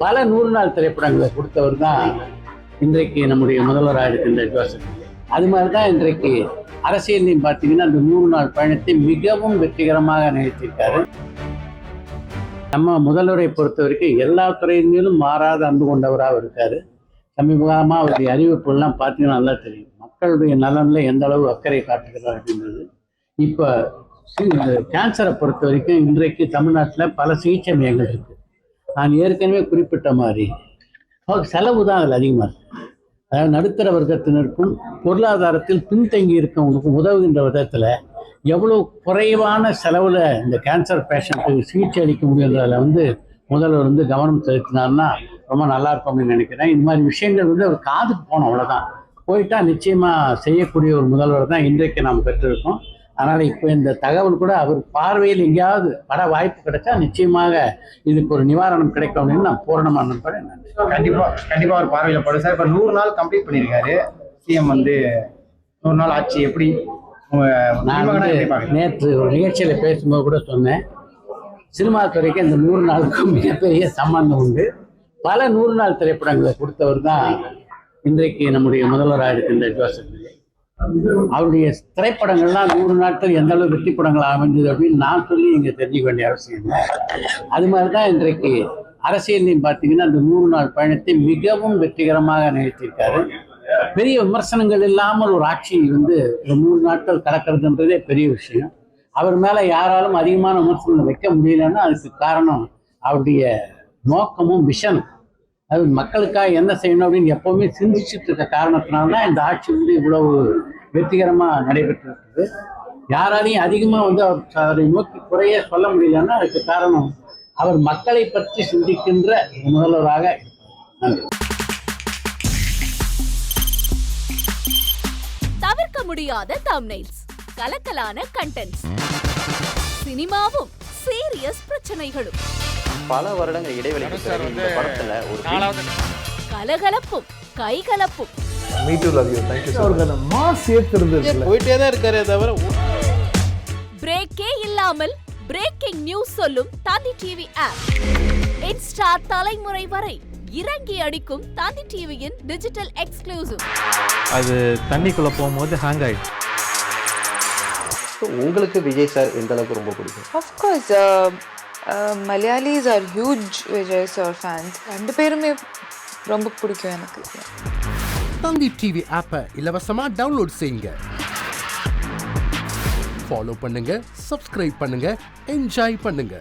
பல 100 நாள் திரைப்படங்களை கொடுத்தவர் தான் இன்றைக்கு நம்முடைய முதல்வராக இருக்கின்ற ஜோசப். அது மாதிரி தான் இன்றைக்கு அரசியலையும் பார்த்தீங்கன்னா அந்த 100 நாள் பயணத்தை மிகவும் வெற்றிகரமாக நிகழ்த்தியிருக்காரு. நம்ம முதல்வரை பொறுத்த வரைக்கும் எல்லா துறையிலும் மாறாத அன்பு கொண்டவராக இருக்காரு. சமீபகாலமாக அவருடைய அறிவிப்புகள்லாம் பார்த்தீங்கன்னா நல்லா தெரியும். மக்களுடைய நலனில் எந்த அளவு அக்கறை காட்டுகிறார் அப்படின்றது. இப்போ இந்த கேன்சரை பொறுத்த வரைக்கும் இன்றைக்கு தமிழ்நாட்டில் பல சிகிச்சை மையங்கள் இருக்குது. நான் ஏற்கனவே குறிப்பிட்ட மாதிரி செலவு தான் அதில் அதிகமாக இருக்குது. அதாவது நடுத்தர வர்க்கத்தினருக்கும் பொருளாதாரத்தில் பின்தங்கி இருக்கவங்களுக்கும் உதவுகின்ற விதத்தில் எவ்வளோ குறைவான செலவில் இந்த கேன்சர் பேஷண்ட்டுக்கு சிகிச்சை அளிக்க முடியுன்றதில் முதல்வர் கவனம் செலுத்தினார்னா ரொம்ப நல்லா இருக்கும் அப்படின்னு நினைக்கிறேன். இந்த மாதிரி விஷயங்கள் அவர் காதுக்கு போகணும், அவ்வளோதான். போயிட்டா நிச்சயமாக செய்யக்கூடிய ஒரு முதல்வர் தான் இன்றைக்கு நாம் பெற்றிருக்கோம். அதனால் இப்போ இந்த தகவல் கூட அவர் பார்வையில் எங்கேயாவது பட வாய்ப்பு கிடைச்சா நிச்சயமாக இதுக்கு ஒரு நிவாரணம் கிடைக்கும் அப்படின்னு நான் பூரணமாக நம்புறேன். கண்டிப்பாக ஒரு பார்வையில் படும் சார். இப்போ 100 நாள் கம்ப்ளீட் பண்ணியிருக்காரு சிஎம். 100 நாள் ஆட்சி எப்படி? நான் நேற்று ஒரு நிகழ்ச்சியில் பேசும்போது கூட சொன்னேன், சினிமா துறைக்கு இந்த 100 நாளுக்கும் மிகப்பெரிய சம்பந்தம் உண்டு. பல 100 நாள் திரைப்படங்களை கொடுத்தவர் தான் இன்றைக்கு நம்முடைய முதல்வராக இருக்கின்ற ஜோசப். அவருடைய திரைப்படங்கள்லாம் 100 நாட்கள் எந்த அளவு வெற்றி படங்கள் அமைஞ்சது அப்படின்னு நான் சொல்லி இங்கே தெரிஞ்சுக்க வேண்டிய அவசியம் இல்லை. அது மாதிரி தான் இன்றைக்கு அரசியலையும் பார்த்தீங்கன்னா அந்த 100 நாள் பயணத்தை மிகவும் வெற்றிகரமாக நிகழ்த்தியிருக்காரு. பெரிய விமர்சனங்கள் இல்லாமல் ஒரு ஆட்சி ஒரு 100 நாட்கள் கடக்கிறதுன்றதே பெரிய விஷயம். அவர் மேலே யாராலும் அதிகமான விமர்சனங்களை வைக்க முடியலன்னா அதுக்கு காரணம் அவருடைய நோக்கமும் விஷனும். அது மக்களுக்காக என்ன செய்யணும் அப்படின்னு எப்பவுமே சிந்திச்சுட்டு இருக்க காரணத்தினால்தான் இந்த ஆட்சி இவ்வளவு வெற்றிகரமாக நடைபெற்றிருக்குது. யாராலையும் அதிகமாக அவரை நோக்கி குறைய சொல்ல முடியலன்னா அதுக்கு காரணம் அவர் மக்களை பற்றி சிந்திக்கின்ற முதல்வராக. நன்றி. தவிர்க்க முடியாத தம்ப்நெயில்ஸ், கலக்கலான கண்டென்ட்ஸ், சினிமாவும் சீரியஸ் பிரச்சனைகளும், பல வருடங்கள் இடைவெளிக்கு பிறகு இந்த படத்துல ஒரு கலகலப்பும் கைகலப்பும், போயிட்டே தான் இருக்காரே தவிர பிரேக்கே இல்லாமல் பிரேக்கிங் நியூஸ் சொல்லும் தந்தி டிவி ஆப். இன்ஸ்டா தலைமுறை வரை இறங்கி அடிக்கும் தந்தி டிவியின் டிஜிட்டல் எக்ஸ்க்ளூசிவ். அது தண்ணிக்குள்ள போகும்போது ஹேங் ஆயிடுச்சு. உங்களுக்கு விஜய் சார் எந்த அளவுக்கு ரொம்ப பிடிக்கும்? Of course, Malayalis are huge Vijay sir fans. ரெண்டு பேருமே ரொம்ப பிடிக்கும் எனக்கு. தந்தி டிவி ஆப்பை இலவசமா டவுன்லோட் செய்யுங்க. ஃபாலோ பண்ணுங்க, சப்ஸ்கிரைப் பண்ணுங்க, என்ஜாய் பண்ணுங்க.